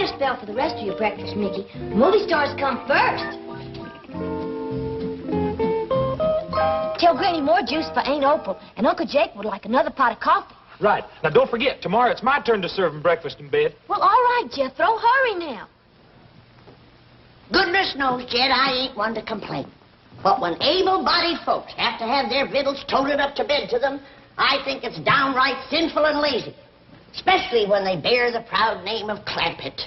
better spell for the rest of your breakfast, Mickey. Movie stars come first. Tell Granny more juice for Aunt Opal, and Uncle Jake would like another pot of coffee. Right. Now, don't forget, tomorrow it's my turn to serve him breakfast in bed. Well, all right, Jethro. Hurry now. Goodness knows, Jed, I ain't one to complain. But when able-bodied folks have to have their victuals toted up to bed to them, I think it's downright sinful and lazy. Especially when they bear the proud name of Clampett.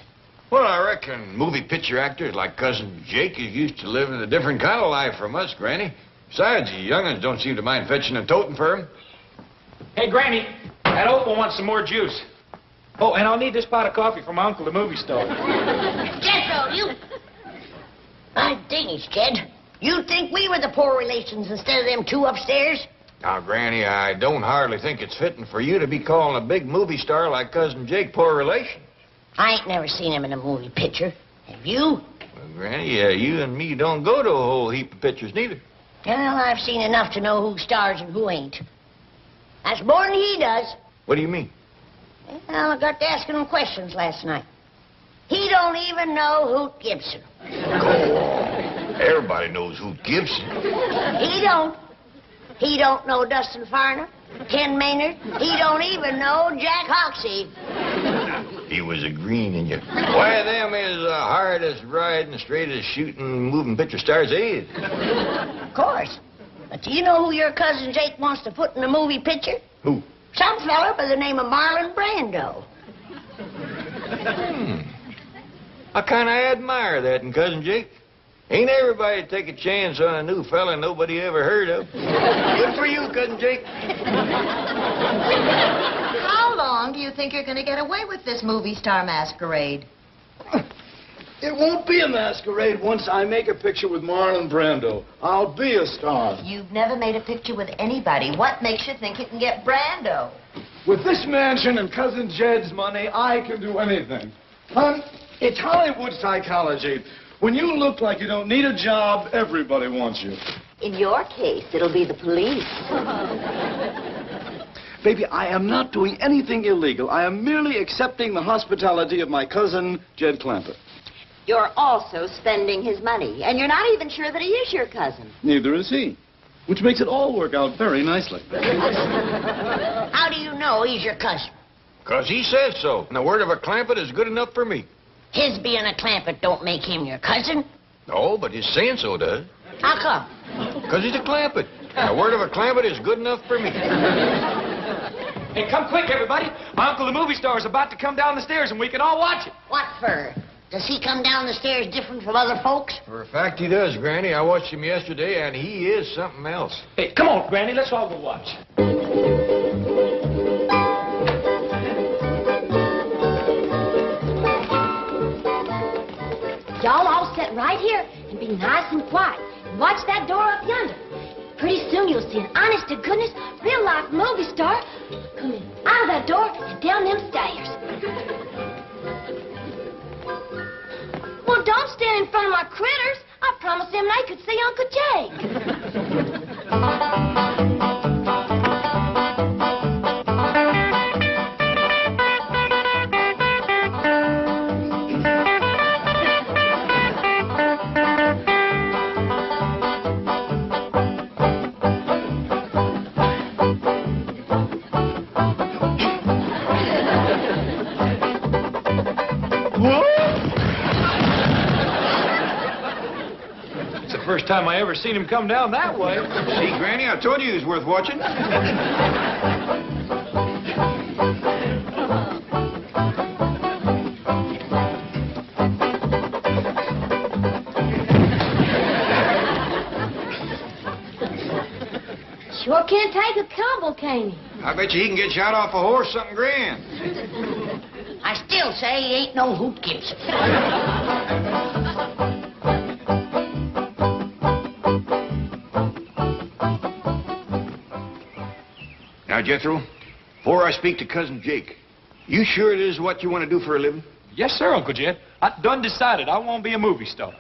Well, I reckon movie picture actors like Cousin Jake is used to living a different kind of life from us, Granny. Besides, the young'uns don't seem to mind fetching and toting for him. Hey, Granny, that Opal wants some more juice. Oh, and I'll need this pot of coffee from my uncle, the movie star. Jethro, you... My dingies, Jed. You'd think we were the poor relations instead of them two upstairs? Now, Granny, I don't hardly think it's fitting for you to be calling a big movie star like Cousin Jake poor relation. I ain't never seen him in a movie picture. Have you? Well, Granny, you and me don't go to a whole heap of pictures, neither. Well, I've seen enough to know who stars and who ain't. That's more than he does. What do you mean? Well, I got to asking him questions last night. He don't even know Hoot Gibson. Go on. Everybody knows Hoot Gibson. He don't. He don't know Dustin Farner, Ken Maynard. He don't even know Jack Hoxie. He was a green in you. Why, them is the hardest riding, straightest shooting, moving picture stars is. Of course. But do you know who your cousin Jake wants to put in a movie picture? Who? Some fella by the name of Marlon Brando. I kind of admire that in Cousin Jake. Ain't everybody take a chance on a new fella nobody ever heard of. Good for you, Cousin Jake. How long do you think you're going to get away with this movie star masquerade? It won't be a masquerade once I make a picture with Marlon Brando. I'll be a star. You've never made a picture with anybody. What makes you think you can get Brando? With this mansion and Cousin Jed's money, I can do anything. Hon, it's Hollywood psychology. When you look like you don't need a job, everybody wants you. In your case, it'll be the police. Baby, I am not doing anything illegal. I am merely accepting the hospitality of my cousin, Jed Clampett. You're also spending his money, and you're not even sure that he is your cousin. Neither is he, which makes it all work out very nicely. How do you know he's your cousin? 'Cause he says so. And the word of a Clampett is good enough for me. His being a Clampett don't make him your cousin. No, but his saying so does. How come? 'Cause he's a Clampett. And the word of a Clampett is good enough for me. Hey, come quick, everybody. My uncle, the movie star, is about to come down the stairs, and we can all watch it. What for? Does he come down the stairs different from other folks? For a fact, he does, Granny. I watched him yesterday, and he is something else. Hey, come on, Granny. Let's all go watch. Y'all all sit right here and be nice and quiet. And watch that door up yonder. Pretty soon you'll see an honest-to-goodness, real-life movie star come in out of that door and down them stairs. Well, don't stand in front of my critters. I promised them they could see Uncle Jake. First time I ever seen him come down that way. See, Granny, I told you he was worth watching. Sure can't take a tumble, can he? I bet you he can get you out off a horse something grand. I still say he ain't no Hoot Gibson. Now, Jethro, before I speak to Cousin Jake, you sure it is what you want to do for a living? Yes, sir, Uncle Jed. I done decided I want to be a movie star.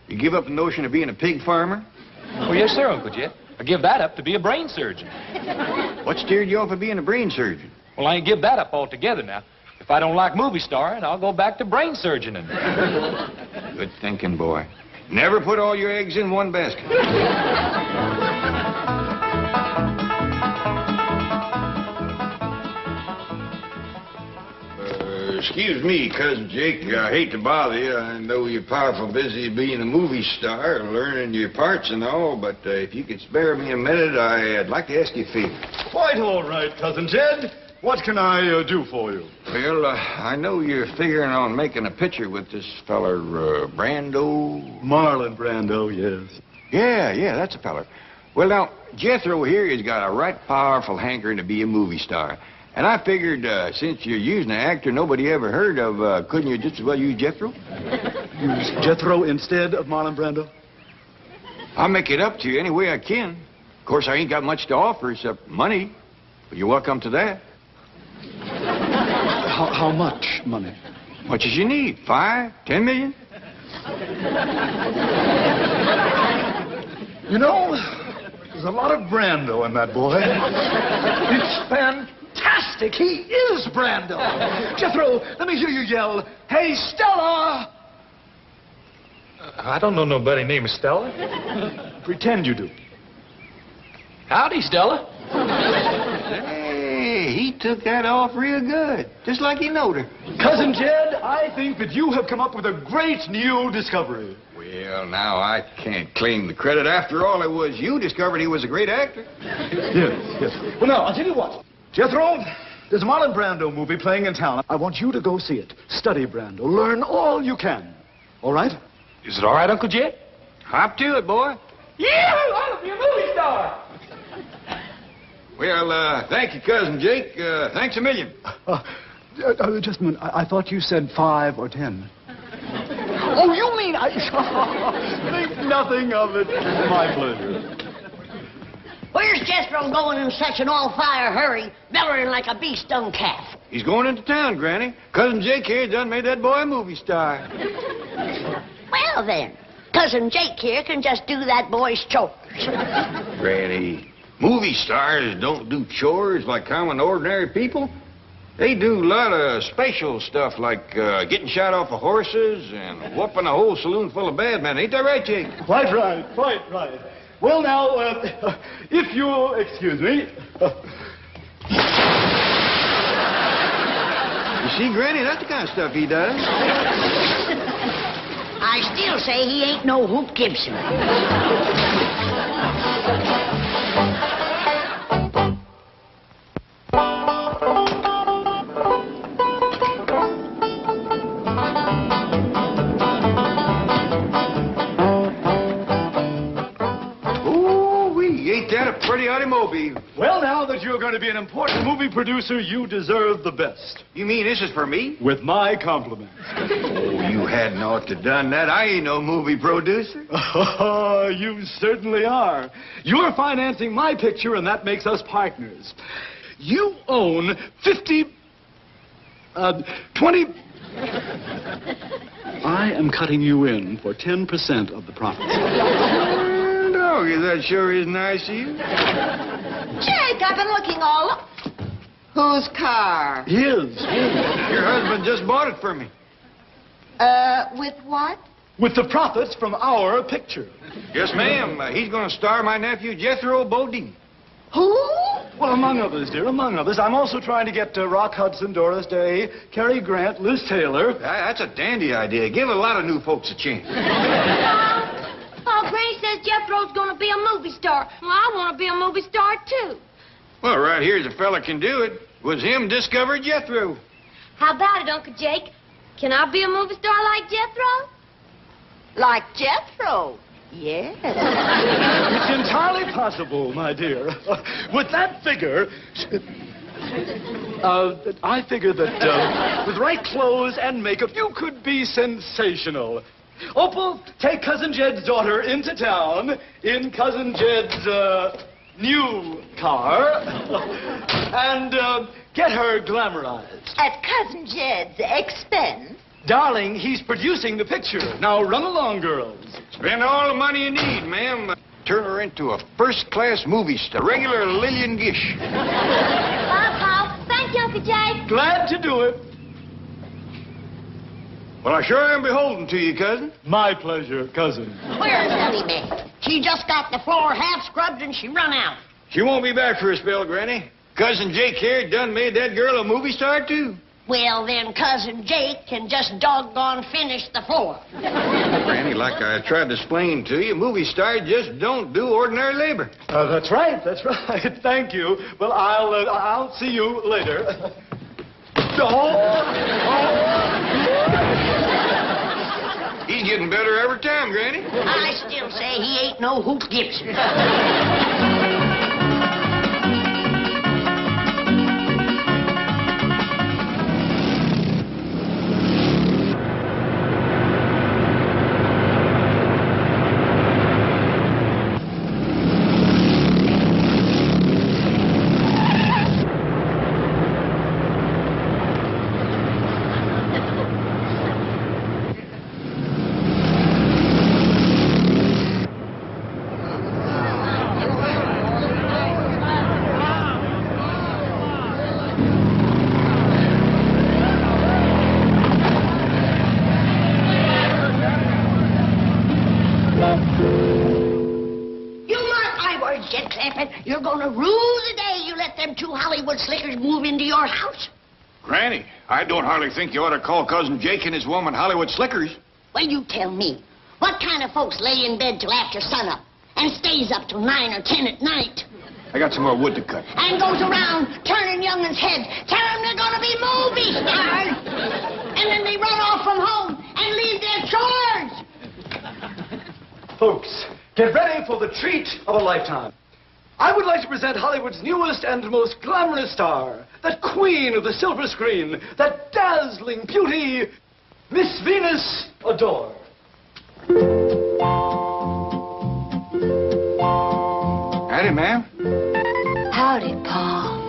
You give up the notion of being a pig farmer? Oh, yes, sir, Uncle Jed. I give that up to be a brain surgeon. What steered you off of being a brain surgeon? Well, I ain't give that up altogether now. If I don't like movie starring, I'll go back to brain surgeoning. Good thinking, boy. Never put all your eggs in one basket. Excuse me, Cousin Jake. I hate to bother you. I know you're powerful busy being a movie star, learning your parts and all, but if you could spare me a minute, I'd like to ask you a favor. Quite all right, Cousin Jed. What can I do for you? Well, I know you're figuring on making a picture with this feller, Brando. Marlon Brando, yes. Yeah, that's a feller. Well, now, Jethro here has got a right powerful hankering to be a movie star. And I figured, since you're using an actor nobody ever heard of, couldn't you just as well use Jethro? Use Jethro instead of Marlon Brando? I'll make it up to you any way I can. Of course, I ain't got much to offer except money. But you're welcome to that. How much money? Much as you need. 5, 10 million? You know, there's a lot of Brando in that boy. It's fantastic. He is Brando. Jethro, let me hear you yell, "Hey, Stella!" I don't know nobody named Stella. Pretend you do. Howdy, Stella. Hey, he took that off real good. Just like he knowed her. Cousin Jed, I think that you have come up with a great new discovery. Well, now, I can't claim the credit. After all, it was you discovered he was a great actor. Yes. Well, now, I'll tell you what. Jethro, there's a Marlon Brando movie playing in town. I want you to go see it. Study Brando. Learn all you can. All right? Is it all right, Uncle Jed? Hop to it, boy. Yeah, I'll be a movie star. Well, thank you, Cousin Jake. Thanks a million. Just a minute. I thought you said 5 or 10. Oh, you mean I... Think nothing of it. My pleasure. Where's Jethro going in such an all-fire hurry, bellowing like a bee-stung calf? He's going into town, Granny. Cousin Jake here done made that boy a movie star. Well, then, Cousin Jake here can just do that boy's chores. Granny, movie stars don't do chores like common, ordinary people. They do a lot of special stuff like getting shot off of horses and whooping a whole saloon full of bad men. Ain't that right, Jake? Quite right. Well, now, if you'll excuse me. You see, Granny, that's the kind of stuff he does. I still say he ain't no Hoop Gibson. Pretty automobile. Well, now that you're going to be an important movie producer, you deserve the best. You mean this is for me? With my compliments. Oh, you hadn't ought to done that. I ain't no movie producer. Oh, you certainly are. You're financing my picture, and that makes us partners. You own 20... I am cutting you in for 10% of the profits. That sure is nice of you. Jake, I've been looking all up. Whose car? His. Your husband just bought it for me. With what? With the profits from our picture. Yes, ma'am. He's going to star my nephew, Jethro Bodine. Who? Well, among others, dear, among others. I'm also trying to get Rock Hudson, Doris Day, Cary Grant, Liz Taylor. That's a dandy idea. Give a lot of new folks a chance. Oh, Granny says Jethro's gonna be a movie star. Well, I want to be a movie star, too. Well, right here's a fella can do it. It was him discovered Jethro. How about it, Uncle Jake? Can I be a movie star like Jethro? Like Jethro? Yes. It's entirely possible, my dear. With that figure... I figure that with right clothes and makeup, you could be sensational. Opal, take Cousin Jed's daughter into town in Cousin Jed's new car and get her glamorized. At Cousin Jed's expense? Darling, he's producing the picture. Now run along, girls. Spend all the money you need, ma'am. Turn her into a first-class movie star. Regular Lillian Gish. Thank you, Uncle Jake. Glad to do it. Well, I sure am beholden to you, cousin. My pleasure, cousin. Where's Ellie Mae? She just got the floor half scrubbed and she run out. She won't be back for a spell, Granny. Cousin Jake here done made that girl a movie star, too. Well, then Cousin Jake can just doggone finish the floor. Granny, like I tried to explain to you, movie stars just don't do ordinary labor. That's right. Thank you. Well, I'll see you later. He's getting better every time, Granny. I still say he ain't no Hoot Gibson. You're gonna rue the day you let them two Hollywood slickers move into your house. Granny, I don't hardly think you ought to call Cousin Jake and his woman Hollywood slickers. Well, you tell me. What kind of folks lay in bed till after sunup and stays up till 9 or 10 at night? I got some more wood to cut. And goes around turning young'uns' heads, telling them they're gonna be movie stars. And then they run off from home and leave their chores. Folks, get ready for the treat of a lifetime. I would like to present Hollywood's newest and most glamorous star, that queen of the silver screen, that dazzling beauty, Miss Venus Adore. Howdy, ma'am. Howdy, Pa.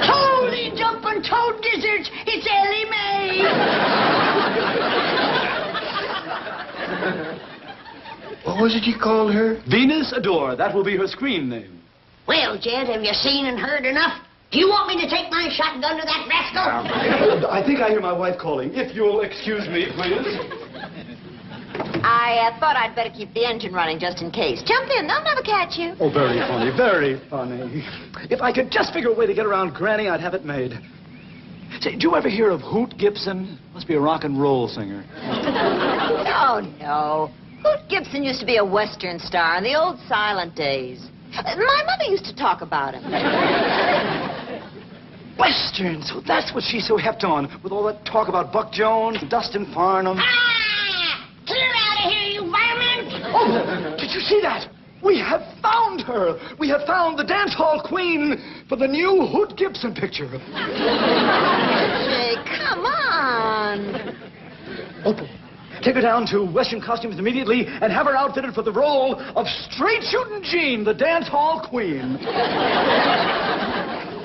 Holy jumping toad gizzards, it's Ellie Mae. What was it you called her? Venus Adore. That will be her screen name. Well, Jed, have you seen and heard enough? Do you want me to take my shotgun to that rascal? I think I hear my wife calling. If you'll excuse me, please. I thought I'd better keep the engine running just in case. Jump in. They'll never catch you. Oh, very funny, very funny. If I could just figure a way to get around Granny, I'd have it made. Say, did you ever hear of Hoot Gibson? Must be a rock and roll singer. Oh, no. Hoot Gibson used to be a Western star in the old silent days. My mother used to talk about him. Western, so that's what she's so hepped on, with all that talk about Buck Jones, Dustin Farnham. Ah! Clear out of here, you varmint! Oh, did you see that? We have found her. We have found the dance hall queen for the new Hoot Gibson picture. Jay, come on. Opal, take her down to Western Costumes immediately and have her outfitted for the role of Straight Shootin' Jean, the dance hall queen.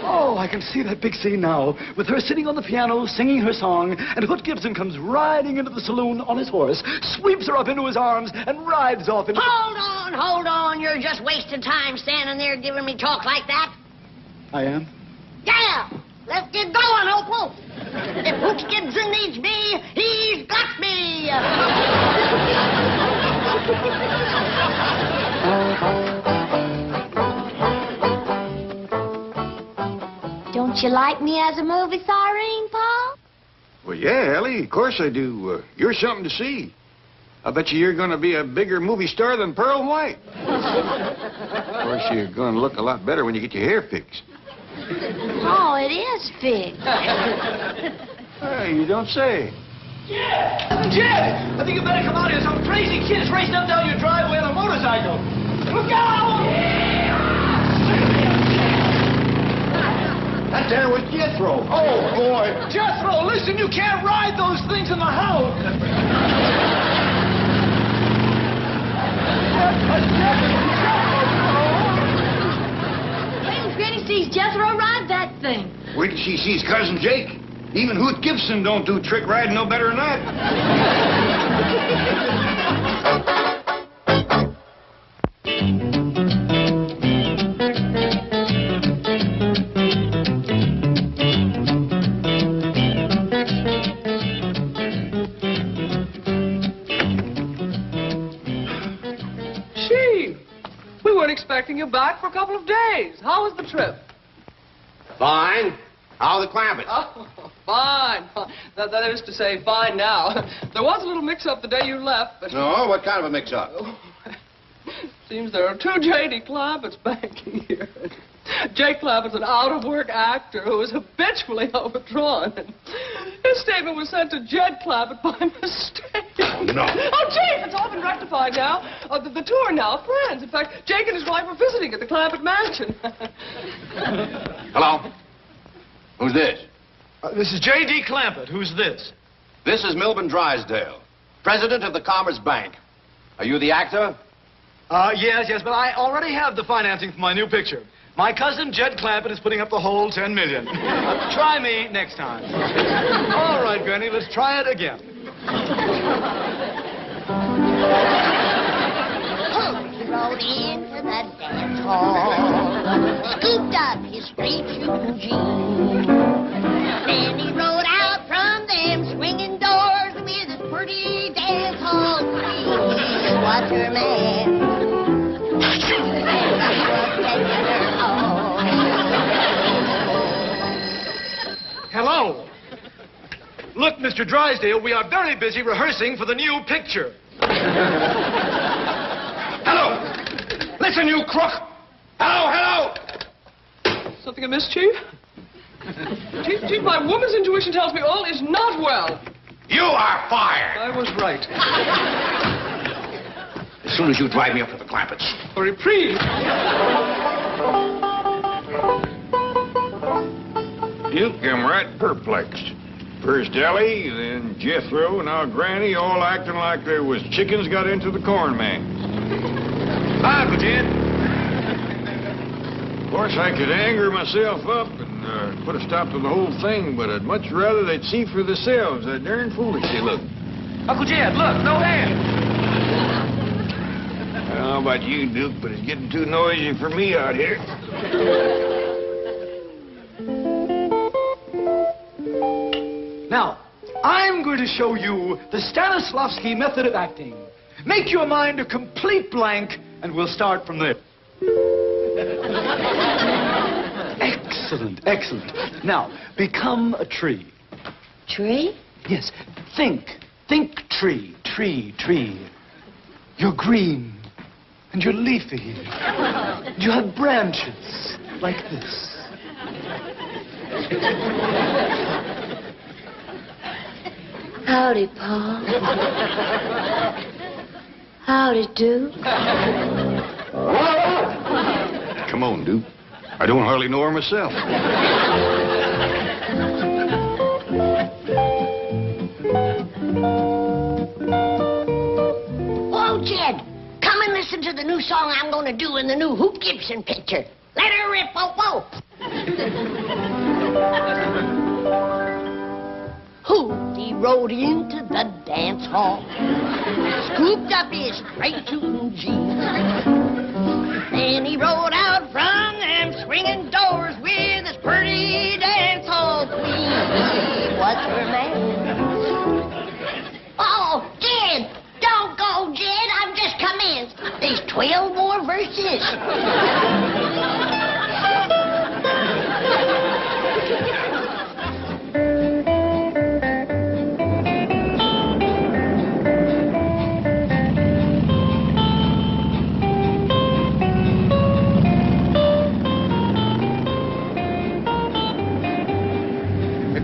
Oh, I can see that big scene now, with her sitting on the piano, singing her song, and Hoot Gibson comes riding into the saloon on his horse, sweeps her up into his arms, and rides off into... Hold on. You're just wasting time standing there giving me talk like that. I am? Yeah! Let's get going, Opal. If Hoot Gibson needs me, he's got me. Don't you like me as a movie starine, Pa? Well, yeah, Ellie, of course I do. You're something to see. I bet you're going to be a bigger movie star than Pearl White. Of course, you're going to look a lot better when you get your hair fixed. Oh, it is fixed. Hey, you don't say. Jed! I think you better come out here. Some crazy kid is racing up down your driveway on a motorcycle. Look out! That there was Jethro. Oh, boy. Jethro, listen, you can't ride those things in the house. When Granny sees Jethro ride that thing. Wait till she sees Cousin Jake. Even Hoot Gibson don't do trick riding no better than that. Gee, we weren't expecting you back for a couple of days. How was the trip? Fine. How are the Clampetts? Oh, fine. That is to say, fine now. There was a little mix-up the day you left, but... No, what kind of a mix-up? Seems there are two J.D. Clampetts banking here. Jake Clampetts, an out-of-work actor who is habitually overdrawn. His statement was sent to Jed Clampett by mistake. Oh, no. Oh, Jake, it's all been rectified now. The two are now friends. In fact, Jake and his wife are visiting at the Clampett mansion. Hello? Who's this? This is J.D. Clampett. Who's this? This is Milburn Drysdale, president of the Commerce Bank. Are you the actor? Yes, but I already have the financing for my new picture. My cousin, Jed Clampett, is putting up the whole $10 million. Try me next time. All right, Granny, let's try it again. He rode into the dance hall, scooped up his straight shooting jeans. Then he rode out from them swinging doors with his pretty dance hall queen. What's her man? Hello. Look, Mr. Drysdale, we are very busy rehearsing for the new picture. Hello! Listen, you crook! Hello! Something amiss, Chief? Chief, my woman's intuition tells me all is not well. You are fired! I was right. As soon as you drive me up to the Clampetts. A reprieve. You come right perplexed. First Ellie, then Jethro, now Granny, all acting like there was chickens got into the corn man. Hi, Uncle Jed. Of course, I could anger myself up and put a stop to the whole thing, but I'd much rather they'd see for themselves how darn foolish they look. Uncle Jed, look, no hand. I don't know about you, Duke, but it's getting too noisy for me out here. Now, I'm going to show you the Stanislavski method of acting. Make your mind a complete blank, and we'll start from there. Excellent. Now, become a tree. Tree? Yes, think tree. You're green, and you're leafy. You have branches like this. Howdy, Pa. Howdy, Duke. Come on, Duke. I don't hardly know her myself. Oh, Jed, come and listen to the new song I'm going to do in the new Hoop Gibson picture. Let her rip, whoa. He rode into the dance hall, scooped up his straight shooting jeans. Then he rode out from them swinging doors with his pretty dance hall queen. What's her name? Oh, Jed, don't go, Jed. I've just come in. There's 12 more verses.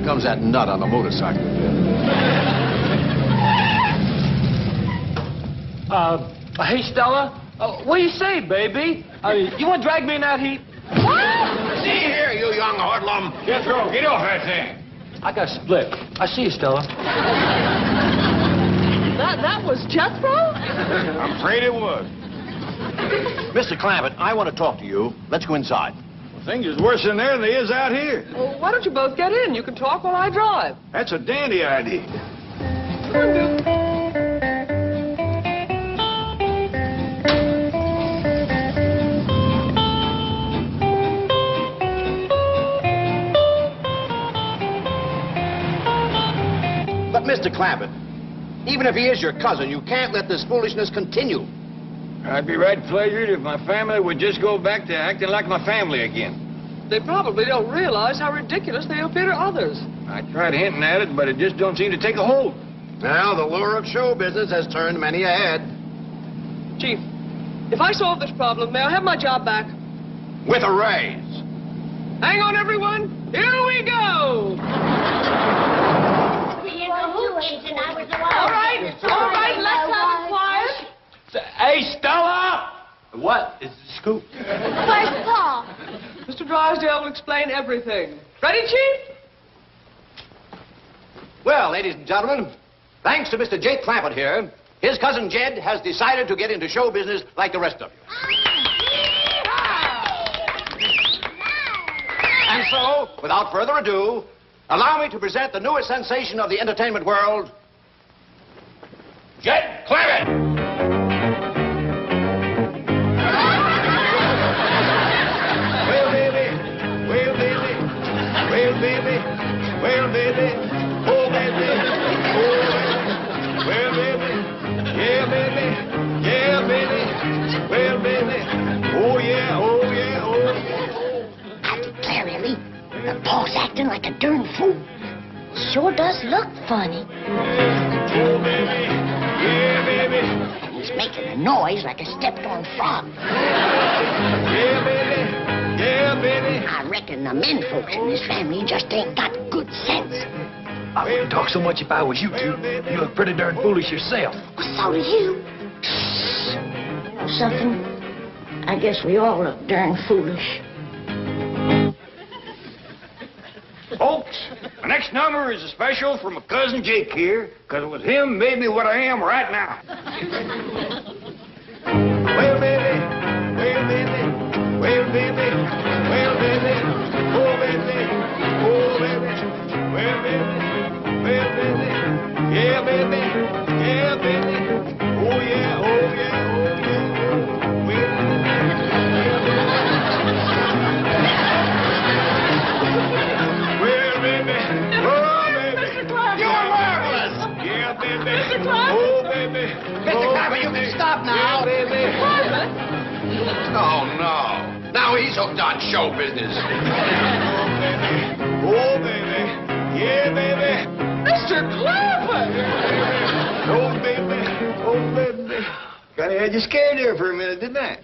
Comes that nut on the motorcycle. Hey, Stella, what do you say, baby? You want to drag me in that heat? See here, you young hoodlum. Jethro, get off that thing. I got split. I see you, Stella. That was Jethro? I'm afraid it was. Mr. Clampett, I want to talk to you. Let's go inside. Things is worse in there than they is out here. Well, why don't you both get in? You can talk while I drive. That's a dandy idea. Come on, Duke. But, Mr. Clampett, even if he is your cousin, you can't let this foolishness continue. I'd be right pleasured if my family would just go back to acting like my family again. They probably don't realize how ridiculous they appear to others. I tried hinting at it, but it just don't seem to take a hold. Now, the lure of show business has turned many a head. Chief, if I solve this problem, may I have my job back? With a raise. Hang on, everyone. Here we go. All right, let's have it quiet. Hey, Stella! What is the scoop? Where's Paul? Mr. Drysdale will explain everything. Ready, Chief? Well, ladies and gentlemen, thanks to Mr. Jake Clampett here, his cousin Jed has decided to get into show business like the rest of you. And so, without further ado, allow me to present the newest sensation of the entertainment world, Jed Clampett! Well, baby, oh, baby, oh, baby, well, baby, yeah, baby, yeah, baby, well, baby, oh, yeah, oh, yeah, oh, yeah. I declare, Ellie, the Paul's acting like a darn fool. Sure does look funny. Oh, baby, yeah, baby, And he's making a noise like a stepped-on frog. yeah, baby. Yeah, baby. I reckon the men folks in this family just ain't got good sense. I wouldn't talk so much if I was you two. You look pretty darn foolish yourself. Well, so do you. You know something? I guess we all look darn foolish. Folks, the next number is a special from my cousin Jake here, because it was him made me what I am right now. Well, baby, well, baby. Well, baby, well, baby, oh, baby, oh, baby, well, baby, well, baby, yeah, baby, yeah, baby, oh, yeah, oh, yeah, oh, yeah, well, baby, oh, baby, You're marvelous! yeah, baby, oh, baby, Mr. Clampett, you can stop now. yeah, baby. Oh, no. Now he's hooked on show business. Oh, baby. Yeah, baby. Mr. Clampett! Oh, baby. Oh, baby. Kind of had you scared there for a minute, didn't I?